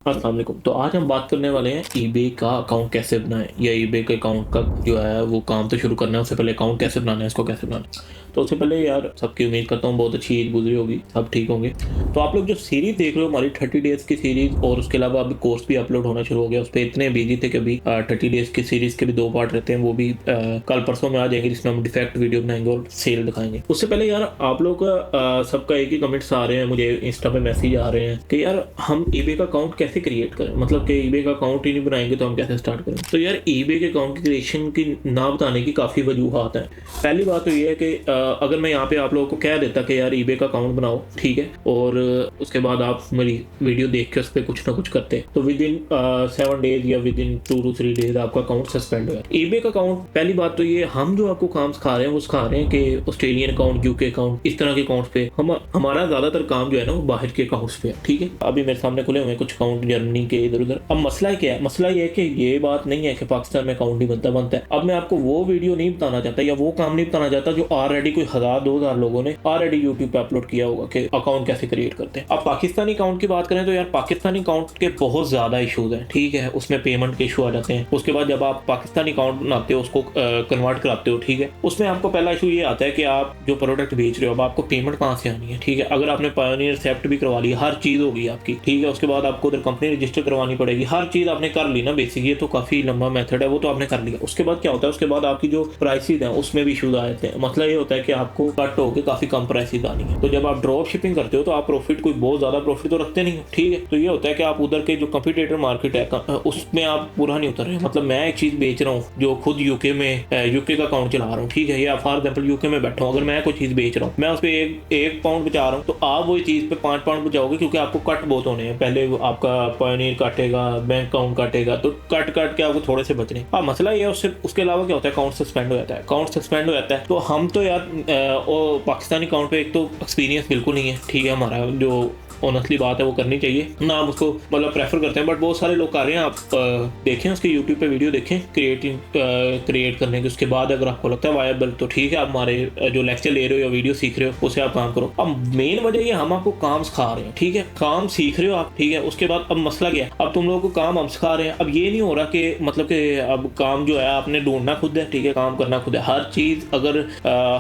अस्सलाम वालेकुम। तो आज हम बात करने वाले हैं ईबे का अकाउंट कैसे बनाएं या ईबे के अकाउंट का जो है वो काम तो शुरू करना है। उससे पहले अकाउंट कैसे बनाना है, इसको कैसे बनाना है। तो उससे पहले यार सबकी उम्मीद करता हूँ बहुत अच्छी ईद गुजरी होगी, सब ठीक होंगे। तो आप लोग जो सीरीज देख रहे हो हमारी 30 डेज की सीरीज, और उसके अलावा अभी कोर्स भी अपलोड होना शुरू हो गया। उस पर इतने बिजी थे कि अभी 30 डेज की सीरीज के भी 2 पार्ट रहते हैं, वो भी कल परसों में आ जाएंगे, जिसमें हम डिफेक्ट वीडियो बनाएंगे और सेल दिखाएंगे। उससे पहले यार आप लोग का सबका एक ही कमेंट्स आ रहे हैं, मुझे इंस्टा पे मैसेज आ रहे हैं कि यार हम ईबे का अकाउंट कैसे क्रिएट करें, मतलब कि ईबे का अकाउंट ही नहीं बनाएंगे तो हम कैसे स्टार्ट करें। तो यार ईबे के अकाउंट की क्रिएशन की ना बताने की काफ़ी वजूहत हैं। पहली बात तो ये है कि अगर मैं यहाँ पे आप लोगों को कह देता कि यार ईबे का अकाउंट बनाओ, ठीक है, और उसके बाद आप मेरी वीडियो देख के उस पर कुछ ना कुछ करते, तो विद इन 7 डेज या विद इन 2 to 3 डेज आपका अकाउंट सस्पेंड हो गया। ईबे का अकाउंट, पहली बात तो ये हम जो आपको काम सिखा रहे हैं वो सिखा रहे हैं कि ऑस्ट्रेलियन अकाउंट, यूके अकाउंट, इस तरह के अकाउंट पे हमारा ज़्यादातर काम जो है ना वो बाहर के अकाउंट्स पे है, ठीक है। अभी मेरे सामने खुले हुए हैं कुछ अकाउंट जर्मनी के इधर उधर। अब मसला क्या है, मसला ये है कि ये बात नहीं है कि पाकिस्तान में अकाउंट नहीं बनता है। अब मैं आपको वो वीडियो नहीं बताना चाहता या वो काम नहीं बताना चाहता जो ऑलरेडी कोई 1000-2000 लोगों ने ऑलरेडी यूट्यूब पे अपलोड किया होगा कि अकाउंट कैसे क्रिएट करते हैं। अब पाकिस्तानी अकाउंट की बात करें तो यार पाकिस्तानी अकाउंट के बहुत ज्यादा इशूज हैं, ठीक है। उसमें पेमेंट के इशू आ जाते हैं। उसके बाद जब आप पाकिस्तानी अकाउंट बनाते हो, उसको कन्वर्ट कराते हो, ठीक है, उसमें आपको पहला इशू ये आता है कि आप जो प्रोडक्ट बेच रहे हो अब आपको पेमेंट कहाँ से आनी है, ठीक है। अगर आपने पायोनियर एक्सेप्ट भी करवा ली, हर चीज होगी आपकी, ठीक है। उसके बाद आपको उधर कंपनी रजिस्टर करवानी पड़ेगी, हर चीज आपने कर ली ना बेसिक। ये तो काफी लंबा मेथड है, वो तो आपने कर लिया। उसके बाद क्या होता है, उसके बाद आपकी जो प्राइसेज हैं उसमें भी इशूज आ जाते हैं। मतलब ये होता है कि आपको कट होकर काफी कम प्राइसेज आनी है। तो जब आप ड्रॉप शिपिंग करते हो तो आप प्रॉफिट कोई बहुत ज्यादा प्रॉफिट तो रखते नहीं हो, ठीक है। तो ये होता है कि आप उधर के जो कंपटीटर मार्केट है उसमें आप पूरा नहीं उतर रहे। मतलब मैं एक चीज बेच रहा हूँ जो खुद यूके का अकाउंट चला रहा हूँ, ठीक है, या फॉर एग्जाम्पल यूके में बैठा हूँ, अगर मैं कोई चीज बेच रहा हूँ, मैं उस पर एक पाउंड बचा रहा हूँ, तो आप वही चीज पे 5 पाउंड बचाओगे, क्योंकि आपको कट बहुत होने हैं। पहले आपका पायोनियर काटेगा, बैंक अकाउंट काटेगा, तो कट के आपको थोड़े से बचने। हाँ, मसला ये है उसके अलावा क्या होता है, अकाउंट सस्पेंड हो जाता है। अकाउंट सस्पेंड हो जाता है तो हम तो यार पाकिस्तानी अकाउंट पे एक तो एक्सपीरियंस बिल्कुल नहीं है, ठीक है। हमारा जो ऑनेस्टली बात है वो करनी चाहिए ना, हम उसको मतलब प्रेफर करते हैं, बट बहुत सारे लोग कर रहे हैं। आप देखें उसके यूट्यूब पे वीडियो देखें क्रिएट करने के। उसके बाद अगर आपको लगता है वायबल तो ठीक है, आप हमारे जो लेक्चर ले रहे हो या वीडियो सीख रहे हो उससे आप काम करो। अब मेन वजह ये हम आपको काम सिखा रहे हैं, ठीक है, काम सीख रहे हो आप, ठीक है। उसके बाद अब मसला क्या है, अब तुम लोगों को काम हम सिखा रहे हैं। अब ये नहीं हो रहा कि मतलब कि अब काम जो है आपने ढूंढना खुद है, ठीक है, काम करना खुद है। हर चीज अगर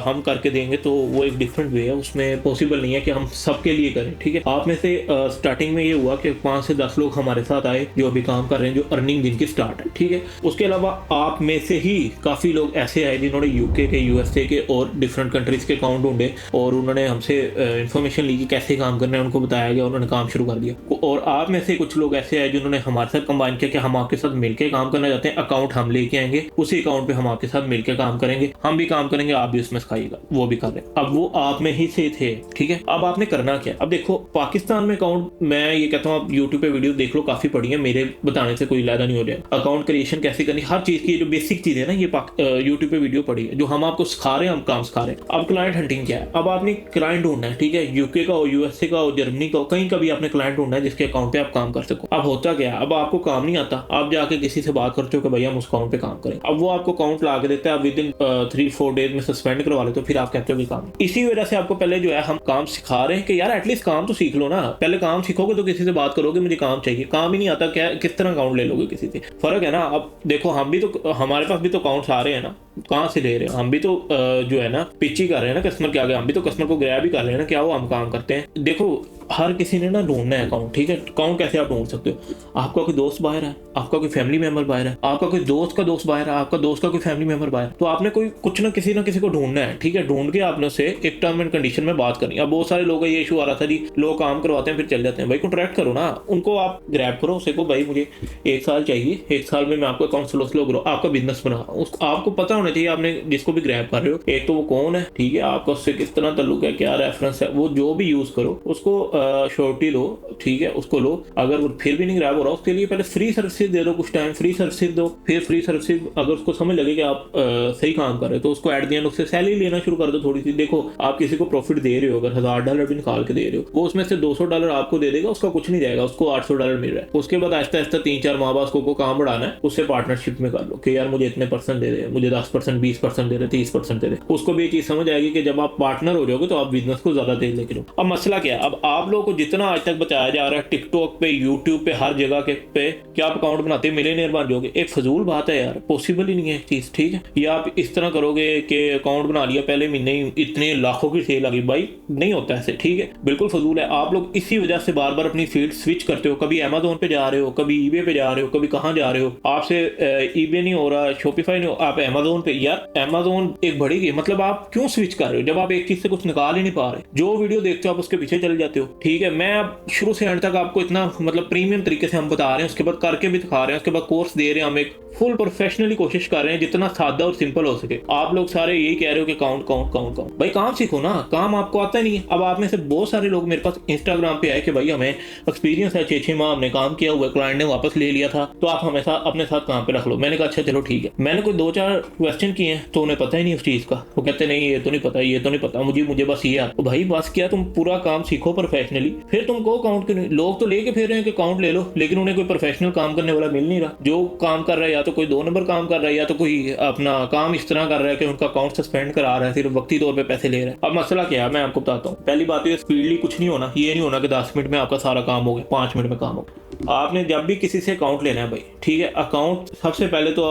हम करके देंगे तो वो एक डिफरेंट वे है, उसमें पॉसिबल नहीं है कि हम सबके लिए करें, ठीक है। आप में से स्टार्टिंग में ये हुआ कि 5 से 10 लोग हमारे साथ आए जो अभी काम कर रहे हैं, जो अर्निंग जिनकी स्टार्ट है, ठीक है। उसके अलावा आप में से ही काफी लोग ऐसे आए जिन्होंने यूके के, यूएसए के और डिफरेंट कंट्रीज के अकाउंट ढूंढे और उन्होंने हमसे इन्फॉर्मेशन ली कि कैसे काम करना है, उनको बताया गया, उन्होंने काम शुरू कर दिया। और आप में से कुछ लोग ऐसे आए जिन्होंने हमारे साथ कंबाइन किया कि हम आपके साथ मिलकर काम करना चाहते हैं, अकाउंट हम लेके आएंगे, उसी अकाउंट पे हम आपके साथ मिलकर काम करेंगे, हम भी काम करेंगे, आप भी उसमें सिखाइएगा, वो भी कर रहे हैं। अब वो आप में ही से थे, ठीक है। अब आपने करना क्या, अब देखो पाकिस्तान में अकाउंट, मैं ये कहता हूँ आप यूट्यूब पे वीडियो देख लो, काफी पड़ी है, मेरे बताने से कोई लायदा नहीं हो रहा। अकाउंट क्रिएशन कैसे करनी, हर चीज की जो बेसिक चीज है ना, ये यूट्यूब पे वीडियो पड़ी है जो हम आपको सिखा रहे हैं, हम काम सिखा रहे हैं। अब क्लाइंट हंटिंग क्या है, अब आपने क्लाइंट ढूंढना है, ठीक है, यूके का हो, यूएसए का हो, जर्मनी का हो, कहीं का भी आपने क्लाइंट ढूंढना है जिसके अकाउंट पे आप काम कर सको। अब होता क्या है, अब आपको काम नहीं आता, आप जाके किसी से बात करते हो कि भैया हम उस अकाउंट पे काम करें। अब वो आपको अकाउंट ला के देता है, आप विद इन 3-4 डेज में सस्पेंड करवा लेते हो, फिर आप कहते हो कि काम। इसी वजह से आपको पहले जो है हम काम सिखा रहे हैं कि यार एटलीस्ट काम तो सीख लो ना। पहले काम सीखोगे तो किसी से बात करोगे, मुझे काम चाहिए, काम ही नहीं आता, क्या किस तरह अकाउंट ले लोगे किसी से, फर्क है ना। अब देखो हम भी तो, हमारे पास भी तो अकाउंट्स आ रहे हैं ना, कहाँ से ले रहे हैं, हम भी तो जो है ना पिच ही कर रहे हैं ना कस्टमर के आगे, हम भी तो कस्टमर को ग्रैब ही कर रहे हैं ना, क्या वो हम काम करते हैं। देखो हर किसी ने ना ढूंढना है अकाउंट, ठीक है। अकाउंट कैसे आप ढूंढ सकते हो, आपका कोई दोस्त बाहर है, आपका कोई फैमिली मेंबर बाहर है, आपका कोई दोस्त का दोस्त बाहर है, आपका दोस्त का कोई फैमिली मेंबर बाहर है, तो आपने कोई कुछ ना किसी को ढूंढना है, ठीक है। ढूंढ के आपने उससे एक टर्म एंड कंडीशन में बात करनी है। अब बहुत सारे लोगों का ये इशू आ रहा था जी, लोग काम करवाते हैं फिर चल जाते हैं। भाई कॉन्ट्रैक्ट करो ना, उनको आप ग्रैब करो, उसे को भाई मुझे 1 साल चाहिए, 1 साल में मैं आपको अकाउंट स्लो करो, आपका बिजनेस बना। आपको पता होना चाहिए आपने जिसको भी ग्रैब कर रहे हो, एक तो वो कौन है, ठीक है, आपका उससे किस तरह ताल्लुक है, क्या रेफरेंस है, वो जो भी यूज करो उसको श्योरिटी लो, ठीक है, उसको लो। अगर वो फिर भी नहीं ग्रैब हो रहा, उसके लिए पहले फ्री सर्विसेज दे दो, कुछ टाइम फ्री सर्विसेज दो, फिर फ्री सर्विसेज अगर उसको समझ लगे कि आप सही काम कर रहे हो तो उसको एट द एंड उससे सैलरी लेना शुरू कर दो थोड़ी सी। देखो आप किसी को प्रॉफिट दे रहे हो, अगर $1000 भी निकाल के दे रहे हो, वो उसमें से $200 आपको दे देगा, उसका कुछ नहीं जाएगा, उसको $800 मिल रहा है। उसके बाद आहिस्ता आहिस्ता 3-4 माह बाद उसको काम बढ़ाना है, उससे पार्टनरशिप में कर लो कि यार मुझे इतने % दे दे, मुझे 10%, 20% दे दे, 30% दे दे। उसको भी ये चीज समझ आएगी कि जब आप पार्टनर हो जाओगे तो आप बिजनेस को ज्यादा तेज लेके लो। अब मसला क्या है, अब आप लोगों को जितना आज तक बताया जा रहा है टिकटॉक पे, यूट्यूब पे, हर जगह के पे कि आप अकाउंट बनाते मिलियनेयर बन जाओगे, एक फजूल बात है यार, पॉसिबल ही नहीं है चीज, ठीक है। या आप इस तरह करोगे कि अकाउंट बना लिया, पहले महीने ही इतने लाखों की सेल आ गई, भाई नहीं होता ऐसे, ठीक है, बिल्कुल फजूल है। आप लोग इसी वजह से बार बार अपनी फील्ड स्विच करते हो, कभी अमेजोन पे जा रहे हो, कभी ईबे पे जा रहे हो, कभी कहाँ जा रहे हो, आपसे ईबे नहीं हो रहा, शॉपिफाई नहीं हो, आप अमेजोन पे। यार अमेजोन एक बड़ी, मतलब आप क्यों स्विच कर रहे हो जब आप एक चीज से कुछ निकाल ही नहीं पा रहे? जो वीडियो देखते हो आप उसके पीछे चले जाते हो, ठीक है। मैं अब शुरू से एंड तक आपको इतना मतलब प्रीमियम तरीके से हम बता रहे हैं, उसके बाद करके भी दिखा रहे हैं, उसके बाद कोर्स दे रहे हैं, हम एक फुल प्रोफेशनली कोशिश कर रहे हैं जितना सादा और सिंपल हो सके। आप लोग सारे यही कह रहे हो कि काउंट काउंट काउंट काउंट, भाई काम सीखो ना, काम आपको आता ही नहीं है। अब आप में से बहुत सारे लोग मेरे पास इंस्टाग्राम पे आए कि भाई हमें एक्सपीरियंस है, 6-6 माह हमने काम किया हुआ, क्लाइंट ने वापस ले लिया था, तो आप हमेशा अपने साथ काम पे रख लो। मैंने कहा अच्छा चलो ठीक है। मैंने कोई 2-4 क्वेश्चन किए हैं तो उन्हें पता ही नहीं उस चीज का, वो कहते नहीं ये तो नहीं पता, ये तो नहीं पता, मुझे बस ये आता। भाई बस क्या, तुम पूरा काम सीखो प्रोफेशनली, फिर तुमको काउंट क्यों नहीं? लोग तो लेके फिर रहे हैं कि काउंट ले लो, लेकिन उन्हें कोई प्रोफेशनल काम करने वाला मिल नहीं रहा। जो काम कर रहा है या तो कोई 2 नंबर काम कर रहा है, या तो कोई अपना काम इस तरह कर रहा है कि उनका अकाउंट सस्पेंड करा रहा है, सिर्फ वक्ती तौर पे पैसे ले रहा है। अब मसला क्या है मैं आपको बताता हूँ। पहली बात तो स्पीडली कुछ नहीं होना, ये नहीं होना कि 10 मिनट में आपका सारा काम हो गया, 5 मिनट में काम हो गया। आपने जब भी किसी से अकाउंट लेना है भाई, ठीक है, अकाउंट सबसे पहले तो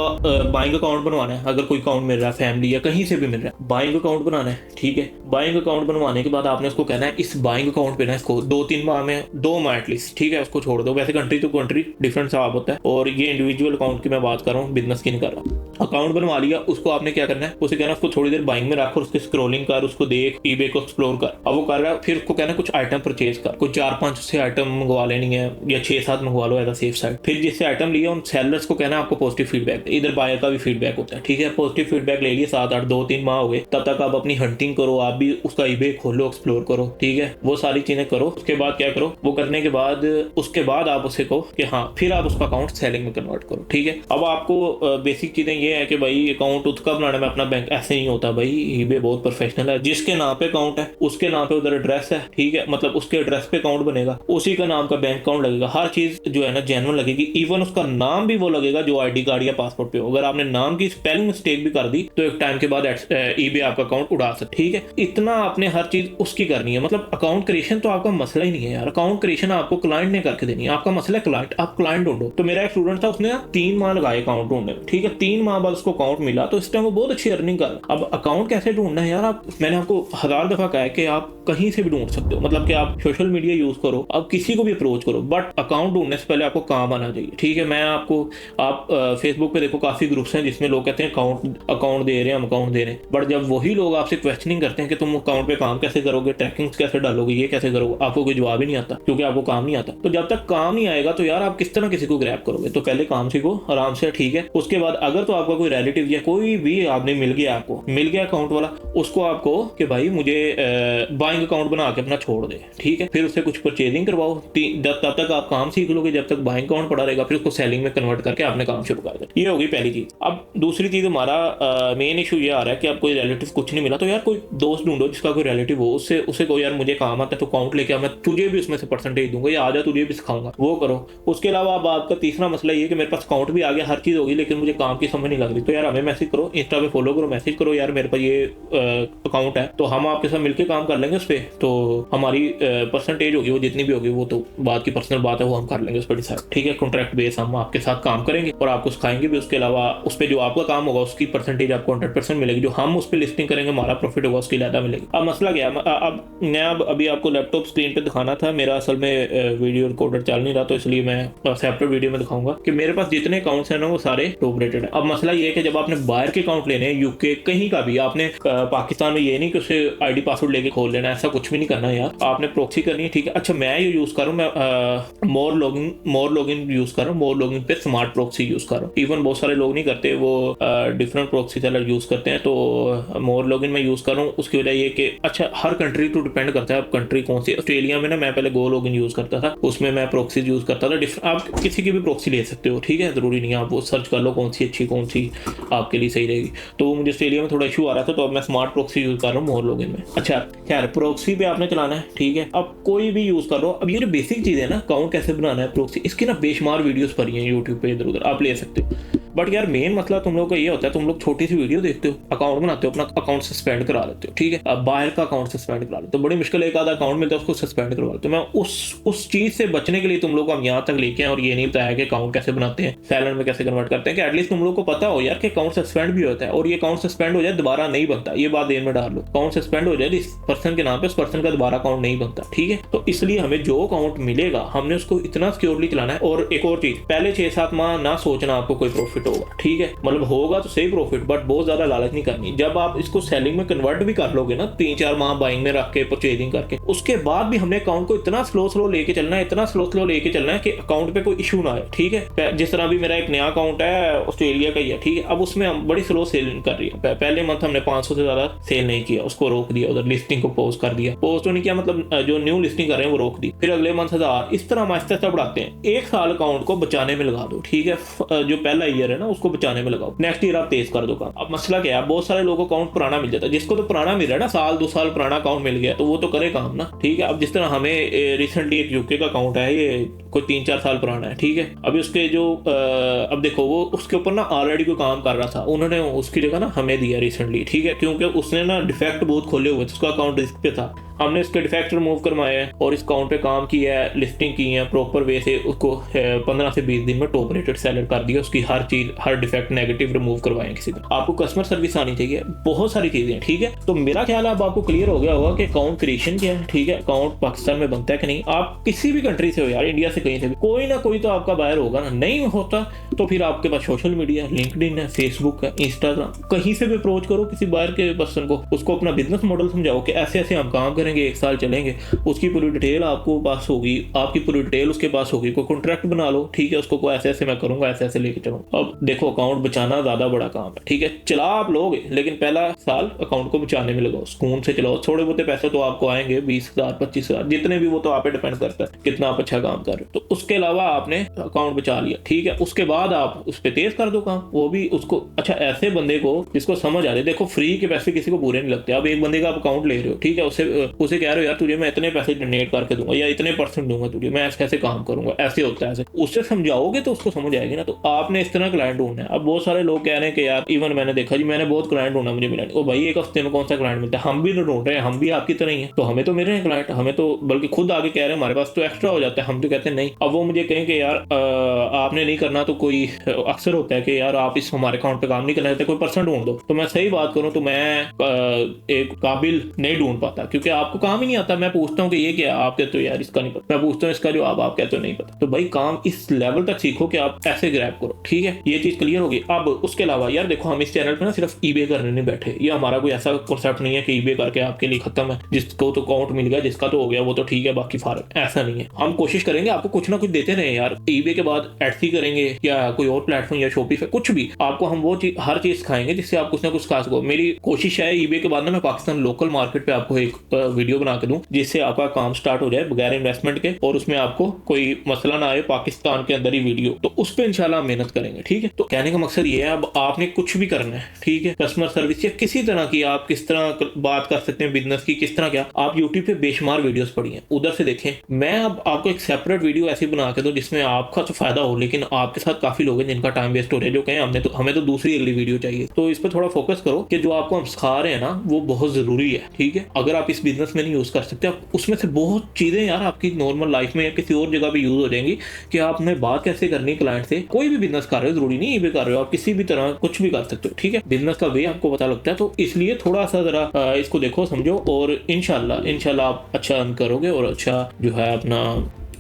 बाइंग अकाउंट बनवाना है। अगर कोई अकाउंट मिल रहा है फैमिली या कहीं से भी मिल रहा है, बाइंग अकाउंट बनाना है, ठीक है। बाइंग अकाउंट बनवाने के बाद आपने उसको कहना है इस बाइंग अकाउंट पे ना इसको 2-3 माह में 2 माह एटलीस्ट, ठीक है, उसको छोड़ दो। वैसे कंट्री टू कंट्री डिफरेंट हिसाब होता है, और ये इंडिविजुअल अकाउंट की मैं बात कर रहा हूँ, बिजनेस की नहीं कर रहा। अकाउंट बनवा लिया, उसको आपने क्या करना है, उसे कहना उसको थोड़ी देर बाइंग में रख और उसकी स्क्रॉलिंग कर, उसको देख, ईबे को एक्सप्लोर कर। अब वो कर रहा है, फिर उसको कहना कुछ आइटम परचेज कर, कुछ 4-5 उससे आइटम मंगवा लेनी है, या 6-7 मंगवा लो एज अ सेफ साइड। फिर जिससे आइटम लिया उन सेलर्स को कहना आपको पॉजिटिव फीडबैक, इधर बायर का भी फीडबैक होता है, ठीक है। पॉजिटिव फीडबैक ले लिए, 7-8 2-3 माह हो गए, तब तक आप अपनी हंटिंग करो, आप भी उसका ईबे खोलो, एक्सप्लोर करो, ठीक है, वो सारी चीजें करो। उसके बाद क्या करो, वो करने के बाद उसके बाद आप उसे कहो कि हाँ, फिर आप उसका अकाउंट सेलिंग में कन्वर्ट करो, ठीक है। अब आपको बेसिक चीजें ये है कि भाई अकाउंट उसका बनाना में अपना बैंक ऐसे नहीं होता भाई, ईबे बहुत प्रोफेशनल है। जिसके नाम पे अकाउंट है उसके नाम पे उधर एड्रेस है, ठीक है, मतलब उसके एड्रेस पे अकाउंट बनेगा, उसी का नाम का बैंक अकाउंट लगेगा, हर चीज जो है ना जेन्युइन लगेगी। इवन उसका नाम भी वो लगेगा जो आईडी कार्ड या पासपोर्ट पे हो। अगर आपने नाम की स्पेलिंग मिस्टेक भी कर दी तो एक टाइम के बाद ईबे आपका अकाउंट उड़ा सकता, ठीक है। इतना आपने हर चीज उसकी करनी है। मतलब अकाउंट क्रिएशन तो आपका मसला ही नहीं है यार, अकाउंट क्रिएशन आपको क्लाइंट ने करके देनी है। आपका मसला है क्लाइंट, आप क्लाइंट ढूंढो। तो मेरा एक स्टूडेंट था, उसने 3 माह लगाए अकाउंट ढूंढने में, ठीक है। 3 माह बाद उसको अकाउंट मिला, तो इस टाइम वो बहुत अच्छी अर्निंग कर। अब अकाउंट कैसे ढूंढना है यार, आप, मैंने आपको 1000 दफा कहा है कि आप कहीं से भी ढूंढ सकते हो, मतलब कि आप सोशल मीडिया यूज करो, आप किसी को भी अप्रोच करो, बट अकाउंट ढूंढने से पहले आपको काम आना चाहिए, ठीक है। मैं आपको, आप फेसबुक पे देखो काफी ग्रुप्स हैं जिसमें लोग कहते हैं अकाउंट दे रहे हैं, हम अकाउंट दे रहे हैं, बट जब वही लोग आपसे क्वेश्चनिंग करते हैं कि तुम अकाउंट पे काम कैसे करोगे, ट्रैकिंग कैसे डालोगे, ये कैसे करोगे, आपको कोई जवाब ही नहीं आता, क्योंकि आपको काम नहीं आता। तो जब तक काम नहीं आएगा तो यार आप किस तरह किसी को ग्रैब करोगे? तो पहले काम सीखो आराम से, ठीक है। उसके बाद अगर तो आपका कोई रिलेटिव या कोई भी आपने मिल गया, आपको मिल गया अकाउंट वाला, उसको आपको कि भाई मुझे बाइंग अकाउंट बना के अपना छोड़ दे, ठीक है। फिर उससे कुछ परचेजिंग करवाओ, तब तक आप काम सीख लोगे, जब तक बाइंग अकाउंट पड़ा रहेगा, फिर उसको सेलिंग में कन्वर्ट करके आपने काम शुरू कर दिया। ये होगी पहली चीज। अब दूसरी चीज, हमारा मेन इशू ये आ रहा है कि आप कोई रिलेटिव कुछ नहीं मिला, तो यार कोई दोस्त ढूंढो जिसका कोई रिलेटिव हो, उससे कोई यार मुझे काम आता है तो अकाउंट लेके आ, मैं तुझे भी उसमें से परसेंटेज दूंगा, या आजा तुझे भी सिखाऊंगा, वो करो। उसके अलावा अब आपका तीसरा मसला ये कि मेरे पास अकाउंट भी आ गया, हर चीज होगी, लेकिन मुझे काम की समझ नहीं लग रही, तो यार हमें मैसेज करो, इंस्टा पे फॉलो करो, मैसेज करो, यार मेरे पास ये अकाउंट है, तो हम आपके साथ मिलकर काम कर लेंगे उस पर, तो हमारी परसेंटेज होगी, वो जितनी भी होगी, वो तो बात की पर्सनल बात है, वो हम कर लेंगे उस पर डिसाइड, ठीक है। कॉन्ट्रैक्ट बेस हम आपके साथ काम करेंगे और आपको सिखाएंगे भी। उसके अलावा उस पर जो आपका काम होगा उसकी परसेंटेज आपको 100% मिलेगी, जो हम उस पर लिस्टिंग करेंगे हमारा प्रॉफिट होगा उसकी ज़्यादा मिलेगी। अब मसला क्या है, अब मैं अभी आपको लैपटॉप स्क्रीन पे दिखाना था, मेरा असल में वीडियो रिकॉर्डर चल नहीं रहा, तो इसलिए मैं सेपरेट वीडियो में दिखाऊंगा कि मेरे पास जितने अकाउंट्स हैं ना वो सारे टॉप रेटेड है। अब मसला ये है कि जब आपने बाहर के अकाउंट लेने हैं, यूके कहीं का भी, आपने पाकिस्तान में ये नहीं कि उसे आईडी पासवर्ड लेके खोल लेना, ऐसा कुछ भी नहीं करना यार, आपने प्रॉक्सी करनी है, ठीक है। अच्छा मैं ये यूज कर रहा हूँ, मैं मोर लॉगिन यूज कर रहा हूँ, मोर लॉगिन पे स्मार्ट प्रॉक्सी यूज कर रहा हूँ। इवन बहुत सारे लोग नहीं करते, वो डिफरेंट प्रॉक्सी सेलर यूज करते हैं, तो मोर लॉगिन में यूज कर रहा हूँ। उसकी वजह ये कि अच्छा हर कंट्री टू डिपेंड करता है, अब कंट्री कौन सी। ऑस्ट्रेलिया में ना मैं पहले गो लॉगिन यूज करता था, उसमें मैं प्रॉक्सी यूज करता था। आप किसी की भी प्रॉक्सी ले सकते हो, ठीक है, जरूरी नहीं है, आप वो सर्च कर लो कौन सी अच्छी, कौन सी आपके लिए सही रहेगी। तो मुझे ऑस्ट्रेलिया में थोड़ा इशू आ रहा था, तो अब मैं स्मार्ट प्रॉक्सी यूज कर रहा हूँ मोर लॉगिन में। अच्छा खैर, प्रॉक्सी पे आपने चलाना है, ठीक है। अब कोई भी यूज कर लो, अब ये जो बेसिक चीज है ना, अकाउंट कैसे बनाना है प्रॉक्सी, इसकी ना बेशुमार वीडियोस पड़ी हैं यूट्यूब पे, इधर उधर आप ले सकते हो। बट यार मेन मसला तुम लोग का ये होता है, तुम लोग छोटी सी वीडियो देखते हो, अकाउंट बनाते हो, अपना अकाउंट सस्पेंड करा लेते हो, ठीक है, अब बाहर का अकाउंट सस्पेंड करा लेते हो, बड़ी मुश्किल एक आधा अकाउंट मिलता है उसको सस्पेंड करवा लेते हो। मैं उस चीज से बचने के लिए तुम लोग को हम यहाँ तक लेके आए और ये नहीं बताया कि अकाउंट कैसे बनाते हैं, साइलेंट में कैसे कन्वर्ट करते हैं, कि एटलीस्ट तुम लोग को पता हो यार कि अकाउंट सस्पेंड भी होता है, और ये अकाउंट सस्पेंड हो जाए दोबारा नहीं बनता, ये बात देर में डाल लो, अकाउंट सस्पेंड हो जाए इस पर्सन के नाम पे, उस पर्सन का दोबारा अकाउंट नहीं बनता, ठीक है। तो इसलिए हमें जो अकाउंट मिलेगा हमने उसको इतना सिक्योरली चलाना है। और एक और चीज, पहले 6-7 माह ना सोचना आपको कोई प्रॉफिट होगा, ठीक है, मतलब होगा तो सही प्रॉफिट, बट बहुत ज्यादा लालच नहीं करनी। जब आप इसको सेलिंग में कन्वर्ट भी कर लोगे ना, 3-4 माह बाइंग में रख के परचेजिंग करके, उसके बाद भी हमने अकाउंट को इतना स्लो लेके चलना है, इतना स्लो लेके चलना है कि अकाउंट पे कोई इशू ना आए, ठीक है। जिस तरह भी मेरा एक नया अकाउंट है ऑस्ट्रेलिया का ही है, ठीक है, अब उसमें हम बड़ी स्लो सेल कर रही है। पहले मंथ हमने 500 से ज्यादा सेल नहीं किया, उसको रोक दिया, उधर लिस्टिंग को पोस्ट कर दिया, पोस्ट तो नहीं किया, मतलब जो न्यू लिस्टिंग कर रहे हैं वो रोक दी, फिर अगले मंथ 1000, इस तरह हम आहिस्ता आहिस्ता बढ़ाते हैं। 1 साल अकाउंट को बचाने में लगा दो, ठीक है, जो पहला ईयर है ना उसको बचाने में लगाओ, नेक्स्ट ईयर आप तेज कर दो काम। अब मसला क्या है, बहुत सारे लोगों को अकाउंट पुराना मिल जाता है, जिसको तो पुराना मिल रहा है ना, 1-2 साल पुराना अकाउंट मिल गया तो वो तो करे काम ना, ठीक है। अब जिस तरह हमें रिसेंटली एक यूके का अकाउंट है, ये कोई 3-4 साल पुराना है, ठीक है, अभी उसके जो अब देखो वो उसके ऊपर ना ऑलरेडी कोई काम कर रहा था, उन्होंने उसकी जगह ना हमें दिया रिसेंटली, ठीक है, क्योंकि उसने ना डिफेक्ट बहुत खोले हुए थे, उसका अकाउंट रिस्क पे था, हमने इसके डिफेक्ट रिमूव करवाए हैं और इस अकाउंट पे काम किया है, लिस्टिंग की है प्रॉपर वे से, उसको 15 से 20 दिन में टॉप रेटेड सेलर कर दिया, उसकी हर चीज, हर डिफेक्ट नेगेटिव रिमूव करवाएं किसी तरह। आपको कस्टमर सर्विस आनी चाहिए, बहुत सारी चीजें, ठीक है। तो मेरा ख्याल है अब आपको क्लियर हो गया होगा कि अकाउंट क्रिएशन क्या है, ठीक है, अकाउंट पाकिस्तान में बनता है कि नहीं। आप किसी भी कंट्री से हो यार, इंडिया से कहीं से भी, कोई ना कोई तो आपका बायर होगा ना, नहीं होता तो फिर आपके पास सोशल मीडिया, लिंक्डइन है, फेसबुक है, इंस्टाग्राम, कहीं से भी अप्रोच करो किसी बायर के पर्सन को, उसको अपना बिजनेस मॉडल समझाओ कि ऐसे ऐसे हम काम करेंगे, 1 साल चलेंगे, उसकी पूरी डिटेल आपको पास होगी, आपकी पूरी डिटेल उसके पास होगी, कोई कॉन्ट्रैक्ट बना लो, ठीक है, उसको कोई ऐसे ऐसे मैं करूंगा, ऐसे ऐसे लेके चलूंगा। अब देखो अकाउंट बचाना ज्यादा बड़ा काम है, ठीक है, चला आप लोग, लेकिन पहला साल अकाउंट को बचाने में लगाओ, सुकून से चलाओ, थोड़े बहुत पैसे तो आपको आएंगे, 20,000 25,000 जितने भी, वो तो आप पे डिपेंड करता है कितना आप अच्छा काम कर रहे हो। तो उसके अलावा आपने अकाउंट बचा लिया, ठीक है, उसके बाद आप उस पर तेज कर दो काम, वो भी उसको अच्छा ऐसे बंदे को जिसको समझ आ रही, देखो फ्री के पैसे किसी को बुरे नहीं लगते। अब एक बंदे का आप अकाउंट ले रहे हो, ठीक है, उसे कह रहे हो यार तुझे मैं इतने पैसे जनरेट करके दूंगा या इतने % दूंगा तुझे, मैं ऐसे काम करूंगा, ऐसे होता है, ऐसे उससे समझाओगे तो उसको समझ आएगी ना। तो आपने इस तरह क्लाइंट ढूंढना है। अब बहुत सारे लोग कह रहे हैं कि यार, इवन मैंने देखा जी, मैंने बहुत क्लाइंट ढूंढा, मुझे मिला नहीं। ओ भाई, एक हफ्ते में कौन सा क्लाइंट मिलता है? हम भी तो ढूंढ रहे हैं, हम भी आपकी तरह ही हैं, तो हमें तो मिल रहे हैं क्लाइंट, हमें तो बल्कि खुद आगे कह रहे हैं हमारे पास तो एक्स्ट्रा हो जाता है, हम तो कहते हैं नहीं। अब वो मुझे कहें कि यार आपने नहीं करना, तो कोई अक्सर होता है कि यार आप इस हमारे अकाउंट पे काम नहीं करना चाहते, कोई पर्सन ढूंढ दो। तो मैं सही बात करूं तो मैं एक काबिल नहीं ढूंढ पाता, क्योंकि आपको काम ही नहीं आता। मैं पूछता हूँ कि ये क्या, आप कहते हो यार इसका नहीं पता, मैं पूछता हूँ इसका जवाब, आप कहते हो नहीं पता। तो भाई काम इस लेवल तक सीखो कि आप ऐसे ग्रैब करो, ठीक है, ये चीज क्लियर होगी। अब उसके अलावा यार देखो, हम इस चैनल पे ना सिर्फ ईबे करने नहीं बैठे, ये हमारा कोई ऐसा कॉन्सेप्ट नहीं है कि ईबे करके आपके लिए खत्म है, जिसको तो अकाउंट मिल गया, जिसका तो हो गया वो तो ठीक है, बाकी फारक, ऐसा नहीं है। हम कोशिश करेंगे आपको कुछ ना कुछ देते रहे यार। ईबे के बाद एडसी करेंगे या कोई और प्लेटफॉर्म या शॉपिफाई, कुछ भी आपको हम वो चीज, हर चीज सिखाएंगे जिससे आप कुछ ना कुछ खा सको। मेरी कोशिश है ईबे के बाद ना मैं पाकिस्तान लोकल मार्केट पे आपको एक वीडियो बना के दूं, जिससे आपका काम स्टार्ट हो जाए बगैर इन्वेस्टमेंट के, और उसमें आपको कोई मसला ना आए, पाकिस्तान के अंदर ही वीडियो। तो उस पर इंशाल्लाह मेहनत करेंगे, ठीक है। तो कहने का मकसद ये है, अब आपने कुछ भी करना है, ठीक है, कस्टमर सर्विस या किसी तरह की, आप किस तरह बात कर सकते हैं बिजनेस की, किस तरह क्या, आप यूट्यूब पे बेशुमार वीडियोस पढ़िए, उधर से देखें। मैं अब आपको एक सेपरेट वीडियो ऐसी बना के दूं जिसमें आपका तो फायदा हो, लेकिन आपके साथ काफी लोग हैं जिनका टाइम वेस्ट हो रहा है, जो कहें हमें तो दूसरी अगली वीडियो चाहिए। तो इस पर थोड़ा फोकस करो कि जो आपको हम सिखा रहे हैं ना वो बहुत जरूरी है, ठीक है। अगर आप इस बिजनेस में नहीं यूज कर सकते, उसमें से बहुत चीजें यार आपकी नॉर्मल लाइफ में या किसी और जगह पे यूज हो जाएंगी कि आपने बात कैसे करनी क्लाइंट से। कोई भी बिजनेस कर रहे हो, जरूरी नहीं ये भी कर रहे हो, आप किसी भी तरह कुछ भी कर सकते हो, ठीक है। बिजनेस का वे आपको पता लगता है, तो इसलिए थोड़ा सा जरा इसको देखो, समझो, और इंशाल्लाह आप अच्छा अर्न करोगे और अच्छा जो है अपना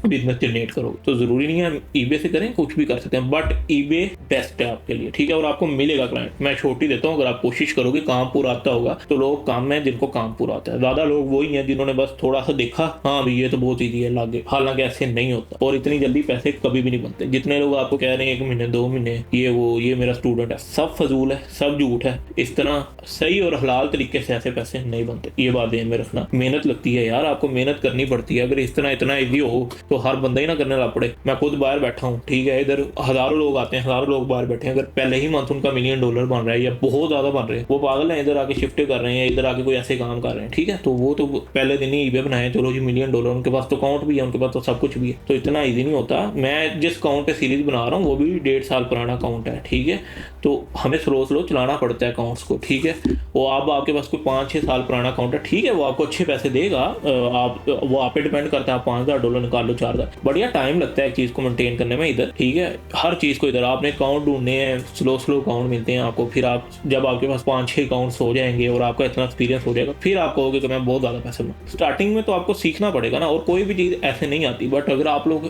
बिजनेस जनरेट करोगे। तो जरूरी नहीं है ईबे से करें, कुछ भी कर सकते हैं, बट ईबे बेस्ट है आपके लिए, ठीक है, और आपको मिलेगा क्लाइंट। मैं छोटी देता हूँ, अगर आप कोशिश करोगे, काम पूरा आता होगा, तो लोग काम में जिनको काम पूरा आता है, ज्यादा लोग वही हैं जिन्होंने बस थोड़ा सा देखा, हाँ भाई ये तो बहुत ईजी है, लागे, हालांकि ऐसे नहीं होता, और इतनी जल्दी पैसे कभी भी नहीं बनते। जितने लोग आपको कह रहे हैं 1 महीने 2 महीने, ये मेरा स्टूडेंट है, सब फजूल है, सब झूठ है। इस तरह सही और हलाल तरीके से ऐसे पैसे नहीं बनते, ये बात ध्यान में रखना। मेहनत लगती है यार, आपको मेहनत करनी पड़ती है। अगर इस तरह इतना ईजी हो तो हर बंदा ही ना करने लग पड़े। मैं खुद बाहर बैठा हूँ, ठीक है, इधर हज़ारों लोग आते हैं, हज़ारों लोग बाहर बैठे हैं, अगर पहले ही मंथ उनका $1 मिलियन बन रहा है या बहुत ज़्यादा बन रहे हैं, वो पागल है, इधर आके शिफ्ट कर रहे हैं, इधर आके कोई ऐसे काम कर रहे हैं, ठीक है। तो वो तो पहले दिन ही ईबे बनाए, चलो जी $1 मिलियन, उनके पास तो अकाउंट भी है, उनके पास तो सब कुछ भी है, तो इतना ईजी नहीं होता। मैं जिस अकाउंट पे सीरीज बना रहा हूँ वो भी 1.5 साल पुराना अकाउंट है, ठीक है। तो हमें स्लो चलाना पड़ता है अकाउंट्स को, ठीक है। वो आपके पास कोई 5-6 साल पुराना अकाउंट है, ठीक है, वो आपको अच्छे पैसे देगा, वो आप पे डिपेंड करता है, आप $5,000 निकाल लो, 4,000, बढ़िया टाइम लगता है एक चीज़ को मेंटेन करने में इधर, ठीक है। हर चीज़ को इधर आपने अकाउंट ढूंढने हैं, स्लो अकाउंट मिलते हैं आपको, फिर आप जब आपके पास 5-6 अकाउंट्स हो जाएंगे और आपका इतना एक्सपीरियंस हो जाएगा, फिर आप कहोगे कि मैं बहुत ज़्यादा पैसे लूँ। स्टार्टिंग में तो आपको सीखना पड़ेगा ना, और कोई भी चीज़ ऐसे नहीं आती, बट अगर आप लोग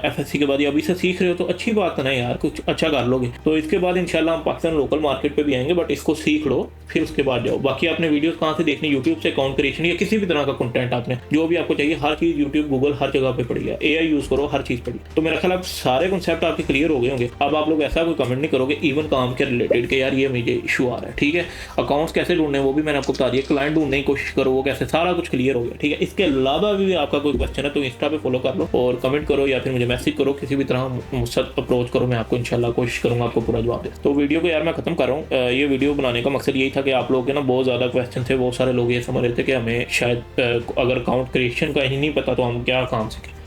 FSC के बाद अभी से सीख रहे हो तो अच्छी बात है ना यार, कुछ अच्छा कर लोगे। तो इसके बाद इंशाल्लाह हम पाकिस्तान लोकल मार्केट पे भी आएंगे, बट इसको सीख लो फिर उसके बाद जाओ। बाकी आपने वीडियोस कहाँ से देखनी, यूट्यूब से, अकाउंट क्रिएशन या किसी भी तरह का कंटेंट, आपने जो भी आपको चाहिए हर चीज़ यूट्यूब, गूगल, हर जगह पे पड़ी है, AI यूज़ करो, हर चीज़ पड़ी। तो मेरा ख्याल अब सारे कॉन्सेप्ट आपके क्लियर हो गए होंगे। अब आप लोग ऐसा कोई कमेंट नहीं करोगे इवन काम के रिलेटेड कि यार ये मुझे इशू आ रहा है, ठीक है। अकाउंट्स कैसे ढूंढने वो भी मैंने आपको बता दिया, क्लाइंट ढूंढने की कोशिश करो वो कैसे, सारा कुछ क्लियर हो गया, ठीक है। इसके अलावा भी आपका कोई क्वेश्चन है तो इंस्टा पे फॉलो कर लो और कमेंट करो या फिर मुझे मैसेज करो, किसी भी तरह मुझसे अप्रोच करो, मैं आपको इंशाल्लाह कोशिश करूंगा आपको पूरा जवाब दे। तो वीडियो को यार मैं खत्म कर रहा हूँ। ये वीडियो बनाने का मकसद यही था कि आप लोग के ना बहुत ज़्यादा क्वेश्चन थे, बहुत सारे लोग ये समझ रहे थे कि हमें शायद अगर अकाउंट क्रिएशन का ही नहीं पता तो हम क्या काम सीखें।